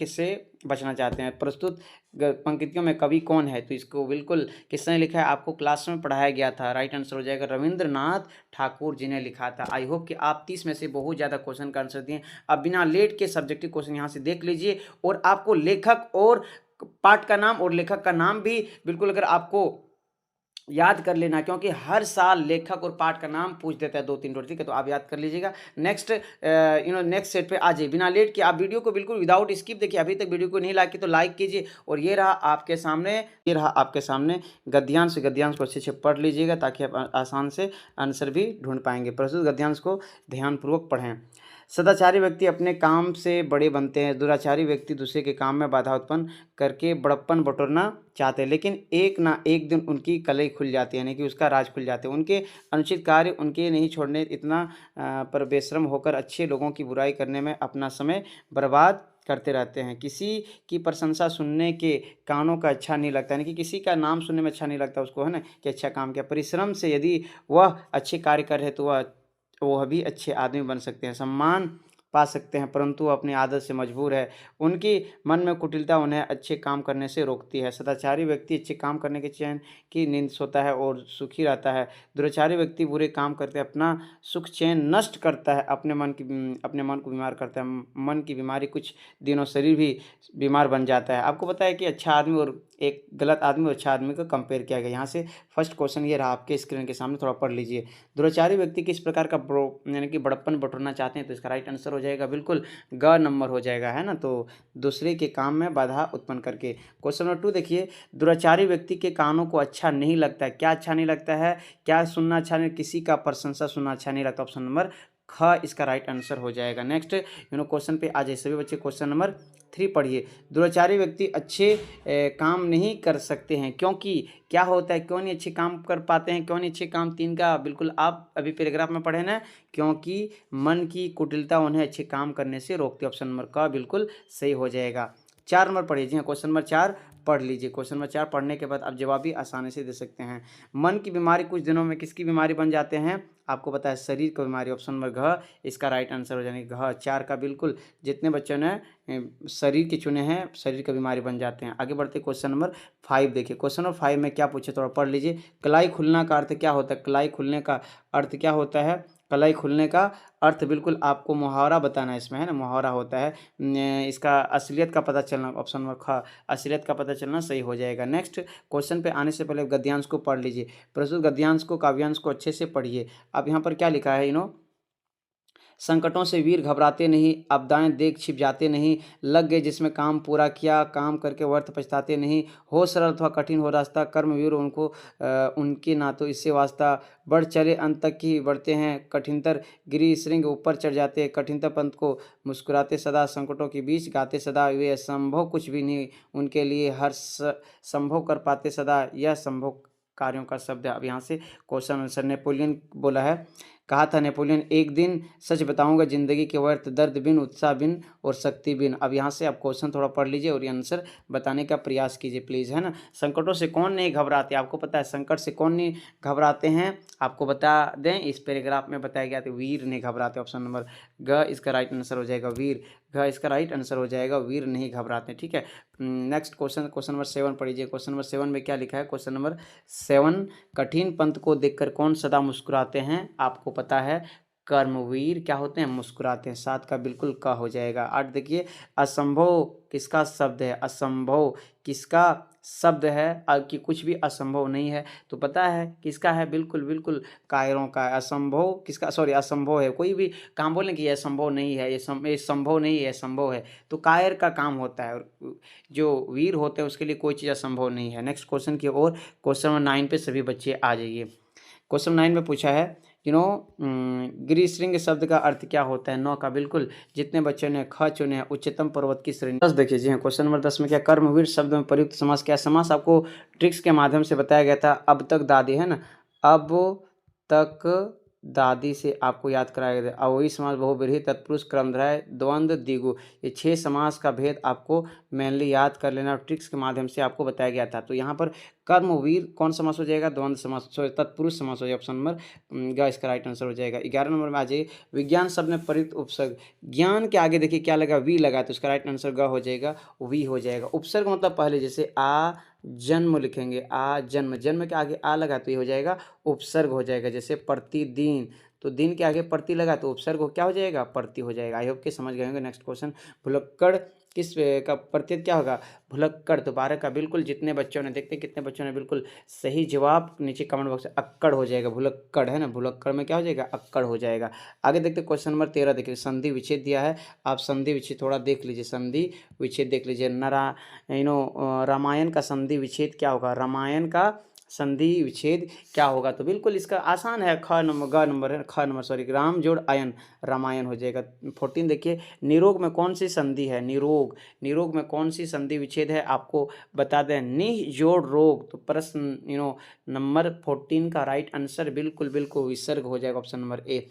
से बचना चाहते हैं। प्रस्तुत पंक्तियों में कवि कौन है, तो इसको बिल्कुल किसने लिखा है, आपको क्लास में पढ़ाया गया था। राइट आंसर हो जाएगा रविंद्रनाथ ठाकुर जी ने लिखा था। आई होप कि आप 30 में से बहुत ज़्यादा क्वेश्चन का आंसर दिए। अब बिना लेट के सब्जेक्टिव क्वेश्चन यहाँ से देख लीजिए, और आपको लेखक और पाठ का नाम और लेखक का नाम भी बिल्कुल अगर आपको याद कर लेना, क्योंकि हर साल लेखक और पाठ का नाम पूछ देता है 2-3 रोज, ठीक है, तो आप याद कर लीजिएगा। नेक्स्ट नेक्स्ट सेट पे आ जाइए बिना लेट कि आप वीडियो को बिल्कुल विदाउट स्किप देखिए। अभी तक वीडियो को नहीं लाइक की तो लाइक कीजिए। और ये रहा आपके सामने गद्यांश को अच्छे से पढ़ लीजिएगा, ताकि आप आसान से आंसर भी ढूंढ पाएंगे। प्रस्तुत गद्यांश को ध्यानपूर्वक पढ़ें। सदाचारी व्यक्ति अपने काम से बड़े बनते हैं, दुराचारी व्यक्ति दूसरे के काम में बाधा उत्पन्न करके बड़प्पन बटोरना चाहते हैं, लेकिन एक ना एक दिन उनकी कलई खुल जाती है, यानी कि उसका राज खुल जाते हैं। उनके अनुचित कार्य उनके नहीं छोड़ने, इतना पर बेशरम होकर अच्छे लोगों की बुराई करने में अपना समय बर्बाद करते रहते हैं। किसी की प्रशंसा सुनने के कानों का अच्छा नहीं लगता, यानी कि किसी का नाम सुनने में अच्छा नहीं लगता उसको, है ना, कि अच्छा काम किया। परिश्रम से यदि वह अच्छे कार्य कर रहे तो वह भी अच्छे आदमी बन सकते हैं, सम्मान पा सकते हैं, परंतु अपनी आदत से मजबूर है। उनकी मन में कुटिलता उन्हें अच्छे काम करने से रोकती है। सदाचारी व्यक्ति अच्छे काम करने के चैन की नींद सोता है और सुखी रहता है। दुराचारी व्यक्ति बुरे काम करते अपना सुख चैन नष्ट करता है, अपने मन को बीमार करता है। मन की बीमारी कुछ दिनों शरीर भी बीमार बन जाता है। आपको पता है कि अच्छा आदमी और एक गलत आदमी और अच्छा आदमी को कंपेयर किया गया। यहाँ से फर्स्ट क्वेश्चन ये रहा आपके स्क्रीन के सामने, थोड़ा पढ़ लीजिए। दुराचारी व्यक्ति किस प्रकार का यानी कि बड़प्पन बटोरना चाहते हैं, तो इसका राइट आंसर हो जाएगा बिल्कुल ग नंबर हो जाएगा, है ना, तो दूसरे के काम में बाधा उत्पन्न करके। क्वेश्चन नंबर 2 देखिए, दुराचारी व्यक्ति के कानों को अच्छा नहीं लगता है। क्या अच्छा नहीं लगता है, क्या सुनना अच्छा नहीं, किसी का प्रशंसा सुनना अच्छा नहीं लगता। ऑप्शन नंबर ख इसका राइट आंसर हो जाएगा। नेक्स्ट क्वेश्चन पे आ जाए सभी बच्चे। क्वेश्चन नंबर 3 पढ़िए। दुराचारी व्यक्ति अच्छे काम नहीं कर सकते हैं, क्योंकि क्या होता है, क्यों नहीं अच्छे काम कर पाते हैं, क्यों नहीं अच्छे काम, 3 का बिल्कुल आप अभी पैराग्राफ में पढ़े ना, क्योंकि मन की कुटिलता उन्हें अच्छे काम करने से रोकती है। ऑप्शन नंबर का बिल्कुल सही हो जाएगा। 4 नंबर पढ़िए। जी हाँ, क्वेश्चन नंबर 4 पढ़ लीजिए। क्वेश्चन नंबर 4 पढ़ने के बाद आप जवाब भी आसानी से दे सकते हैं। मन की बीमारी कुछ दिनों में किसकी बीमारी बन जाते हैं, आपको पता है शरीर की बीमारी। ऑप्शन नंबर घ इसका राइट आंसर हो जाएगा। घ 4 का बिल्कुल जितने बच्चों ने शरीर के चुने हैं, शरीर की बीमारी बन जाते हैं। आगे बढ़ते क्वेश्चन नंबर 5 देखिए। क्वेश्चन नंबर 5 में क्या पूछे, थोड़ा पढ़ लीजिए। कलाई खुलना का अर्थ क्या होता है, कलाई खुलने का अर्थ क्या होता है, कलाई खुलने का अर्थ बिल्कुल आपको मुहावरा बताना है इसमें, है ना, मुहावरा होता है। इसका असलियत का पता चलना, ऑप्शन नंबर ख असलियत का पता चलना सही हो जाएगा। नेक्स्ट क्वेश्चन पे आने से पहले गद्यांश को पढ़ लीजिए। प्रस्तुत गद्यांश को काव्यांश को अच्छे से पढ़िए। अब यहाँ पर क्या लिखा है, संकटों से वीर घबराते नहीं, आपदाएं देख छिप जाते नहीं, लग गए जिसमें काम पूरा किया, काम करके व्यर्थ पछताते नहीं, हो सरल अथवा कठिन हो रास्ता, कर्मवीर उनको उनके ना तो इससे वास्ता, बढ़ चले अंत तक ही बढ़ते हैं, कठिनतर गिरी श्रृंग ऊपर चढ़ जाते, कठिनतर पंथ को मुस्कुराते सदा, संकटों के बीच गाते सदा, वे असंभव कुछ भी नहीं उनके लिए हर संभव कर पाते सदा, यह संभव कार्यों का शब्द है। अब यहाँ से क्वेश्चन आंसर, नेपोलियन बोला है, कहा था नेपोलियन, एक दिन सच बताऊंगा जिंदगी के व्यर्थ, दर्द बिन उत्साह बिन और शक्ति बिन। अब यहाँ से आप क्वेश्चन थोड़ा पढ़ लीजिए और ये आंसर बताने का प्रयास कीजिए प्लीज़, है ना। संकटों से कौन नहीं घबराते, आपको पता है संकट से कौन नहीं घबराते हैं, आपको बता दें इस पैराग्राफ में बताया गया था, वीर नहीं घबराते। ऑप्शन नंबर ग इसका राइट आंसर हो जाएगा, वीर घ इसका राइट आंसर हो जाएगा, वीर नहीं घबराते, ठीक है। नेक्स्ट क्वेश्चन नंबर 7 पढ़िए। क्वेश्चन नंबर 7 में क्या लिखा है, क्वेश्चन नंबर 7, कठिन पंथ को देखकर कौन सदा मुस्कुराते हैं, आपको पता है कर्मवीर क्या होते हैं, मुस्कुराते हैं। 7 का बिल्कुल का हो जाएगा। 8 देखिए, असंभव किसका शब्द है, असंभव किसका शब्द है कि कुछ भी असंभव नहीं है। तो पता है किसका है? बिल्कुल बिल्कुल कायरों का। असंभव किसका, सॉरी असंभव है। कोई भी काम बोलें कि यह संभव नहीं है, ये संभव नहीं है, यह संभव है, तो कायर का काम होता है। और जो वीर होते हैं उसके लिए कोई चीज़ असंभव नहीं है। नेक्स्ट क्वेश्चन की ओर, क्वेश्चन नंबर 9 पे सभी बच्चे आ जाइए। क्वेश्चन 9 में पूछा है गिरिशृंग शब्द का अर्थ क्या होता है? 9 का बिल्कुल जितने बच्चों ने ख चुने हैं, उच्चतम पर्वत की श्रेणी। 10 देखिए जी हाँ, क्वेश्चन नंबर 10 में क्या, कर्मवीर शब्द में प्रयुक्त समास क्या? समास आपको ट्रिक्स के माध्यम से बताया गया था। अब तक दादी है ना, अब तक दादी से आपको याद कराया गया था। अवयवी समास, बहुब्रीहि, तत्पुरुष, क्रमधारय, द्वंद्व, द्विगु, ये 6 समास का भेद आपको मेनली याद कर लेना और ट्रिक्स के माध्यम से आपको बताया गया था। तो यहाँ पर कर्मवीर कौन समास हो जाएगा? द्वंद्व समास, सॉरी तत्पुरुष समास हो जाएगा। ऑप्शन नंबर ग इसका राइट आंसर हो जाएगा। 11 नंबर में आ जाइए, विज्ञान शब्द में प्रयुक्त उपसर्ग। ज्ञान के आगे देखिए क्या लगा? वी लगा, तो इसका राइट आंसर ग हो जाएगा, वी हो जाएगा। उपसर्ग मतलब पहले जैसे आ जन्म लिखेंगे, आ जन्म, जन्म के आगे आ लगा तो ये हो जाएगा उपसर्ग हो जाएगा। जैसे प्रतिदिन, तो दिन के आगे प्रति लगा तो उपसर्ग क्या हो जाएगा? प्रति हो जाएगा। आई होप कि समझ गए होंगे। नेक्स्ट क्वेश्चन, भुलक्कड़ किस का प्रत्यय क्या होगा? भुलक्कड़। तो 12 का बिल्कुल जितने बच्चों ने, देखते कितने बच्चों ने बिल्कुल सही जवाब नीचे कमेंट बॉक्स में। अक्कड़ हो जाएगा, भुलक्कड़ है ना, भुलक्कड़ में क्या हो जाएगा? अक्कड़ हो जाएगा। आगे देखते क्वेश्चन नंबर 13 देखिए, संधि विच्छेद दिया है। आप संधि विच्छेद थोड़ा देख लीजिए, संधि विच्छेद देख लीजिए। रामायण का संधि विच्छेद क्या होगा? रामायण का संधि विच्छेद क्या होगा? तो बिल्कुल इसका आसान है, ख नंबर, ग नंबर है, ख नंबर सॉरी, राम जोड़ आयन, रामायण हो जाएगा। 14 देखिए, निरोग में कौन सी संधि है? निरोग, निरोग में कौन सी संधि विच्छेद है आपको बता दें। निह जोड़ रोग, तो प्रश्न नंबर 14 का राइट आंसर बिल्कुल बिल्कुल विसर्ग हो जाएगा, ऑप्शन नंबर ए।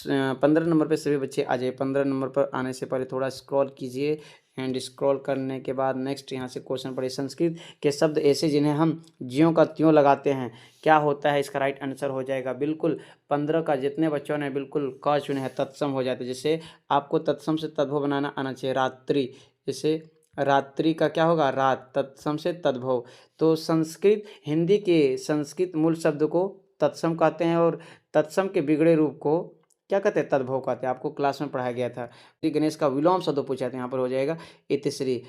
15 नंबर पे सभी बच्चे आ जाइए। 15 नंबर पर आने से पहले थोड़ा स्क्रॉल कीजिए, एंड स्क्रॉल करने के बाद नेक्स्ट यहाँ से क्वेश्चन पढ़िए। संस्कृत के शब्द ऐसे जिन्हें हम ज्यों का त्यों लगाते हैं, क्या होता है? इसका राइट आंसर हो जाएगा बिल्कुल 15 का जितने बच्चों ने बिल्कुल क चुने हैं, तत्सम हो जाते हैं। जैसे आपको तत्सम से तद्भव बनाना आना चाहिए। रात्रि, जैसे रात्रि का क्या होगा? रात, तत्सम से तद्भव। तो संस्कृत, हिंदी के संस्कृत मूल शब्द को तत्सम कहते हैं और तत्सम के बिगड़े रूप को क्या कहते हैं? तद्भव कहते हैं। आपको क्लास में पढ़ाया गया था। श्री गणेश का विलोम शब्द पूछा था, यहाँ पर हो जाएगा इतिश्री।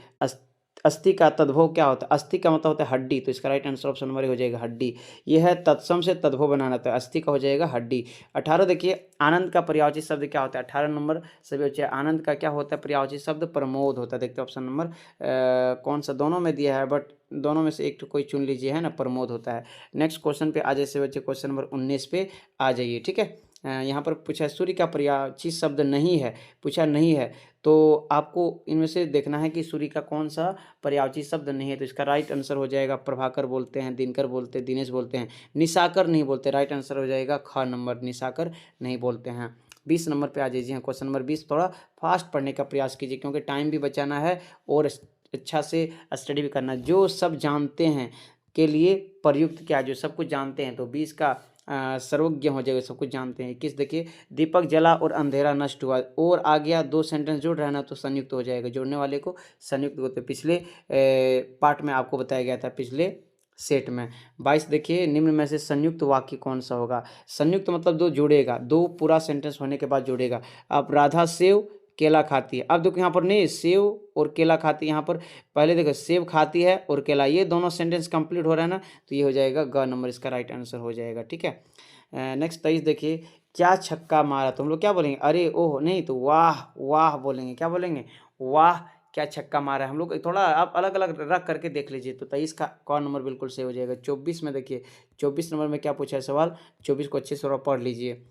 अस्थि का तद्भव क्या होता है? अस्थि का मतलब होता है हड्डी, तो इसका राइट आंसर ऑप्शन नंबर हो जाएगा हड्डी। यह है तत्सम से तद्भव बनाना था, अस्थि का हो जाएगा हड्डी। 18 देखिए, आनंद का पर्यायवाची शब्द क्या होता है? 18 नंबर सभी बच्चे, आनंद का क्या होता है पर्यायवाची शब्द? प्रमोद होता है। देखते हैं ऑप्शन नंबर कौन सा, दोनों में दिया है बट दोनों में से एक तो कोई चुन लीजिए, है ना, प्रमोद होता है। नेक्स्ट क्वेश्चन पे आ जाइए बच्चे, क्वेश्चन नंबर 19 पे आ जाइए, ठीक है। यहाँ पर पूछा है सूर्य का पर्यायवाची शब्द नहीं है, पूछा नहीं है, तो आपको इनमें से देखना है कि सूर्य का कौन सा पर्यायवाची शब्द नहीं है। तो इसका राइट आंसर हो जाएगा प्रभाकर बोलते हैं, दिनकर बोलते हैं, दिनेश बोलते हैं, निशाकर नहीं बोलते। राइट आंसर हो जाएगा ख नंबर, निशाकर नहीं बोलते हैं। 20 नंबर पे आ जाइए, क्वेश्चन नंबर 20। थोड़ा फास्ट पढ़ने का प्रयास कीजिए क्योंकि टाइम भी बचाना है और अच्छा से स्टडी भी करना। जो सब जानते हैं के लिए प्रयुक्त क्या, जो सब कुछ जानते हैं, तो 20 का सर्वज्ञ हो जाएगा, सब कुछ जानते हैं। 21 देखिए, दीपक जला और अंधेरा नष्ट हुआ, और आ गया, दो सेंटेंस जोड़ रहना तो संयुक्त हो जाएगा, जोड़ने वाले को संयुक्त होते। पिछले पार्ट में आपको बताया गया था, पिछले सेट में। 22 देखिए, निम्न में से संयुक्त वाक्य कौन सा होगा? संयुक्त मतलब दो जुड़ेगा, दो पूरा सेंटेंस होने के बाद जुड़ेगा। अब राधा सेव केला खाती है, अब देखो यहाँ पर नहीं, सेव और केला खाती है, यहाँ पर पहले देखो सेव खाती है और केला, ये दोनों सेंटेंस कंप्लीट हो रहा है ना, तो ये हो जाएगा ग नंबर, इसका राइट आंसर हो जाएगा, ठीक है। नेक्स्ट 23 देखिए, क्या छक्का मारा, तो हम लोग क्या बोलेंगे? अरे ओह नहीं, तो वाह वाह बोलेंगे। क्या बोलेंगे? वाह क्या छक्का मारा है। हम लोग थोड़ा आप अलग अलग रख करके देख लीजिए। तो 23 का कौन नंबर बिल्कुल सही हो जाएगा। 24 में देखिए, 24 नंबर में क्या पूछा है सवाल, 24 को अच्छे से थोड़ा पढ़ लीजिए।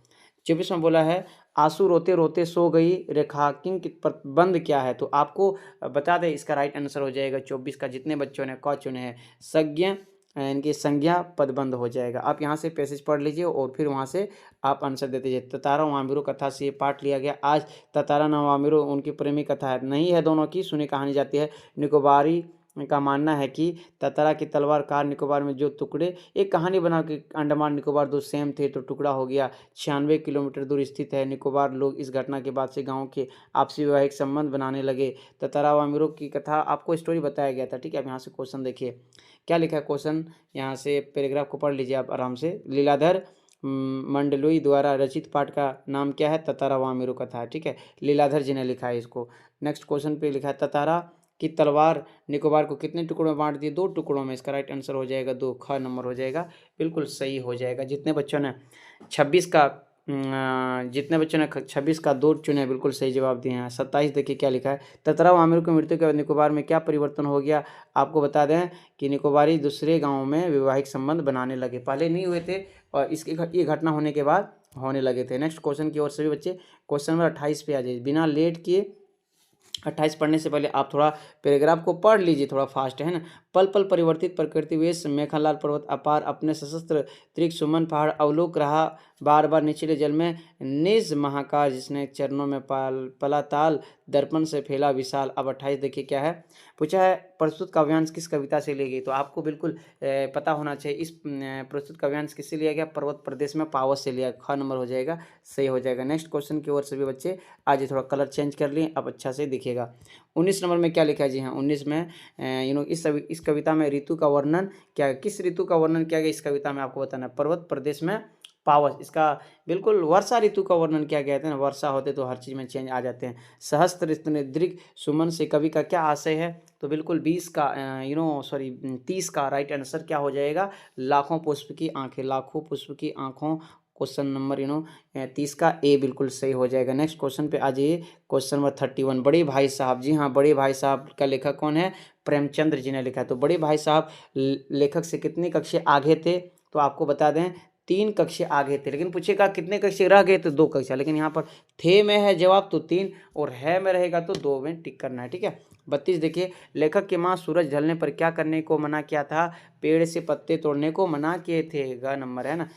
24 में बोला है, आंसू रोते रोते सो गई, रेखांकित प्रतिबंध क्या है? तो आपको बता दें, इसका राइट आंसर हो जाएगा 24 का जितने बच्चों ने क चुने हैं, संज्ञा, इनकी संज्ञा पदबंध हो जाएगा। आप यहाँ से पैसेज पढ़ लीजिए और फिर वहाँ से आप आंसर देते जाइए। ततारा वामिरो कथा से ये पाठ लिया गया। आज ततारा न वामिरो उनकी प्रेमी कथा है, नहीं है दोनों की, सुनी कहानी जाती है। निकोबारी का मानना है कि ततारा की तलवार कार निकोबार में जो टुकड़े, एक कहानी बना कि अंडमान निकोबार दो सेम थे तो टुकड़ा हो गया। 96 किलोमीटर दूर स्थित है निकोबार। लोग इस घटना के बाद से गांव के आपसी वैवाहिक संबंध बनाने लगे। ततारा वामिरो की कथा आपको स्टोरी बताया गया था, ठीक है। आप यहाँ से क्वेश्चन देखिए क्या लिखा है। क्वेश्चन यहाँ से पैराग्राफ को पढ़ लीजिए आप आराम से। लीलाधर मंडलोई द्वारा रचित पाठ का नाम क्या है? ततारा वामिरो कथा, ठीक है। लीलाधर जी ने लिखा है इसको। नेक्स्ट क्वेश्चन पे लिखा है, ततारा कि तलवार निकोबार को कितने टुकड़ों में बांट दिए? 2 टुकड़ों में। इसका राइट आंसर हो जाएगा 2, ख नंबर हो जाएगा, बिल्कुल सही हो जाएगा। जितने बच्चों ने 26 का 2 चुने, बिल्कुल सही जवाब दिए हैं। 27 देखिए क्या लिखा है, ततराव आमिर की मृत्यु के बाद निकोबार में क्या परिवर्तन हो गया? आपको बता दें कि निकोबारी दूसरे गाँव में वैवाहिक संबंध बनाने लगे, पहले नहीं हुए थे और ये घटना होने के बाद होने लगे थे। नेक्स्ट क्वेश्चन की ओर सभी बच्चे, क्वेश्चन नंबर 28 पे आ जाइए। बिना लेट किए 28 पढ़ने से पहले आप थोड़ा पैराग्राफ को पढ़ लीजिए, थोड़ा फास्ट है ना। पल पल परिवर्तित प्रकृति वेश, मेघालाल पर्वत अपार, अपने सशस्त्र त्रिक सुमन पहाड़ अवलोक रहा, बार बार निचले जल में निज महाकाश, जिसने चरणों में पला ताल, दर्पण से फैला विशाल। अब 28 देखिए क्या है, पूछा है प्रस्तुत काव्यांश किस कविता से ली गई? तो आपको बिल्कुल पता होना चाहिए, इस प्रस्तुत काव्यांश किससे लिया गया? पर्वत प्रदेश में पावस से लिया, ख नंबर हो जाएगा, सही हो जाएगा। नेक्स्ट क्वेश्चन की ओर सभी बच्चे आज थोड़ा कलर चेंज कर लिए, अब अच्छा से दिखेगा। 19 नंबर में क्या लिखा है? जी हाँ, 19 में इस कविता में ऋतु का वर्णन क्या, किस ऋतु का वर्णन किया गया इस कविता में? आपको बताना है। पर्वत प्रदेश में पावस, इसका बिल्कुल वर्षा ऋतु का वर्णन किया गया था ना, वर्षा होते तो हर चीज में चेंज आ जाते हैं। सहस्त्र स्तन दृग सुमन से कवि का क्या आशय है? तो बिल्कुल 20 का 30 का राइट आंसर क्या हो जाएगा? लाखों पुष्प की आंखें, लाखों पुष्प की आंखों, क्वेश्चन नंबर 30 का ए बिल्कुल सही हो जाएगा। नेक्स्ट क्वेश्चन पे आ जाइए, क्वेश्चन नंबर 31। बड़े भाई साहब, जी हाँ, बड़े भाई साहब का लेखक कौन है? प्रेमचंद्र जी ने लिखा है। तो बड़े भाई साहब लेखक से कितने कक्षा आगे थे? तो आपको बता दें 3 कक्षा आगे थे, लेकिन पूछेगा कितने कक्षा रह गए? तो 2 कक्षा, लेकिन यहाँ पर थे में है जवाब तो 3 और है में रहेगा तो 2 में टिक करना है, ठीक है। 32 देखिए, लेखक की माँ सूरज ढलने पर क्या करने को मना किया था? पेड़ से पत्ते तोड़ने को मना किए थे, ग नंबर है ना।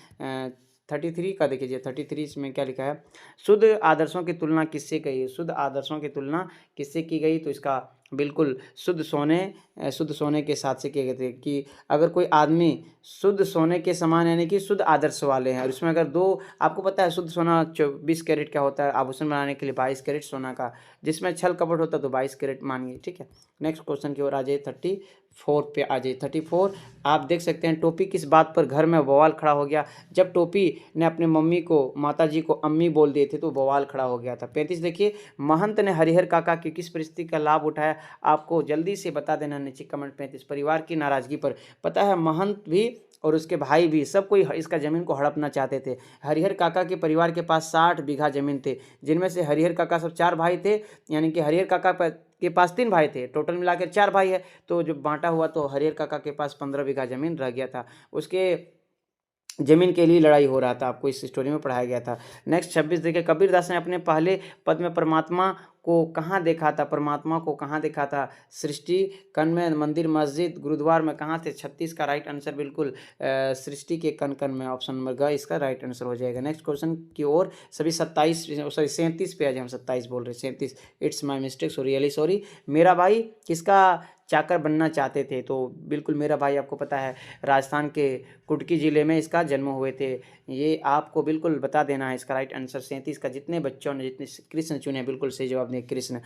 33 का देखिए, 33 इसमें क्या लिखा है? शुद्ध आदर्शों की तुलना किससे कही? शुद्ध आदर्शों की तुलना किससे की गई? तो इसका बिल्कुल शुद्ध सोने के साथ से किए गए थे कि अगर कोई आदमी शुद्ध सोने के समान, यानी कि शुद्ध आदर्श वाले हैं, और इसमें अगर दो, आपको पता है शुद्ध सोना 24 कैरेट का होता है, आभूषण बनाने के लिए 22 कैरेट सोना का, जिसमें छल कपट होता है तो 22 कैरेट मानिए, ठीक है। नेक्स्ट क्वेश्चन की ओर आ जाइए, 34 पे आ जाइए। 34 आप देख सकते हैं, टोपी किस बात पर घर में बवाल खड़ा हो गया? जब टोपी ने अपने मम्मी को, माता जी को अम्मी बोल दिए थे तो बवाल खड़ा हो गया था। 35 देखिए, महंत ने हरिहर काका की किस परिस्थिति का लाभ उठाया? आपको जल्दी से बता देना नीचे कमेंट। 35 परिवार की नाराजगी पर। पता है महंत भी और उसके भाई भी, सब कोई इसका ज़मीन को हड़पना चाहते थे। हरिहर काका के परिवार के पास 60 बीघा ज़मीन थे, जिनमें से हरिहर काका सब 4 भाई थे, यानी कि हरिहर काका के पास 3 भाई थे, टोटल मिलाकर 4 भाई है। तो जब बांटा हुआ तो हरिहर काका के पास 15 बीघा ज़मीन रह गया था, उसके जमीन के लिए लड़ाई हो रहा था, आपको इस स्टोरी में पढ़ाया गया था। नेक्स्ट 26 देखिए, कबीरदास ने अपने पहले पद में परमात्मा को कहाँ देखा था? परमात्मा को कहाँ देखा था? सृष्टि, कण में, मंदिर, मस्जिद, गुरुद्वार में, कहाँ थे? 36 का राइट आंसर बिल्कुल सृष्टि के कण कण में, ऑप्शन नंबर ग इसका राइट आंसर हो जाएगा। नेक्स्ट क्वेश्चन की ओर सभी 37 पे आ जाए, हम 27 बोल रहे, 37, it's my mistake, so really sorry. मेरा भाई किसका चाकर बनना चाहते थे? तो बिल्कुल मेरा भाई, आपको पता है राजस्थान के कुटकी जिले में इसका जन्म हुए थे। ये आपको बिल्कुल बता देना है। इसका राइट आंसर 37 का, जितने बच्चों ने, जितने कृष्ण चुने, बिल्कुल सही जवाब दिए कृष्ण।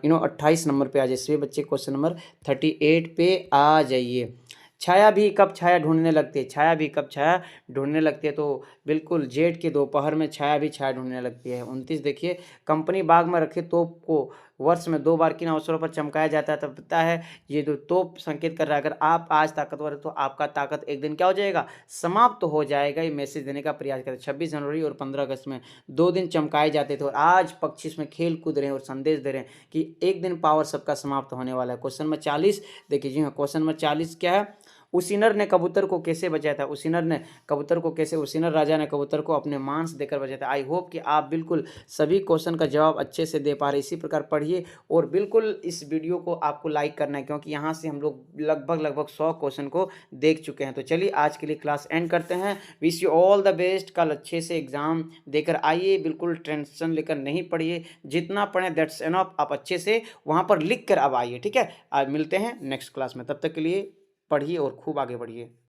28 नंबर पे आ जाइए सभी बच्चे, क्वेश्चन नंबर 38 पे आ जाइए। छाया भी कब छाया ढूंढने लगती है? छाया भी कब छाया ढूंढने लगती है? तो बिल्कुल जेठ के दोपहर में छाया भी छाया ढूंढने लगती है। 29 देखिए, कंपनी बाग में रखे तोप को वर्ष में 2 बार किन अवसरों पर चमकाया जाता है? तो पता है ये जो तोप संकेत कर रहा है, अगर आप आज ताकतवर है तो आपका ताकत एक दिन क्या हो जाएगा? समाप्त हो जाएगा। ये मैसेज देने का प्रयास करें। 26 जनवरी और 15 अगस्त में 2 दिन चमकाए जाते थे, और आज पक्षी इसमें खेल कूद रहे हैं और संदेश दे रहे हैं कि एक दिन पावर सबका समाप्त होने वाला है। क्वेश्चन नंबर 40 देखिए, जी हाँ, क्वेश्चन नंबर 40 क्या है? उसीनर ने कबूतर को कैसे बचाया था? उसीनर राजा ने कबूतर को अपने मांस देकर बचाया था। आई होप कि आप बिल्कुल सभी क्वेश्चन का जवाब अच्छे से दे पा रहे। इसी प्रकार पढ़िए और बिल्कुल इस वीडियो को आपको लाइक करना है, क्योंकि यहाँ से हम लोग लगभग 100 क्वेश्चन को देख चुके हैं। तो चलिए आज के लिए क्लास एंड करते हैं। Wish you all the best. कल अच्छे से एग्जाम देकर आइए, बिल्कुल टेंशन लेकर नहीं पढ़िए, जितना पढ़ें दैट्स एनफ। आप अच्छे से वहाँ पर लिख कर अब आइए, ठीक है। आज मिलते हैं नेक्स्ट क्लास में, तब तक के लिए पढ़िए और खूब आगे बढ़िए।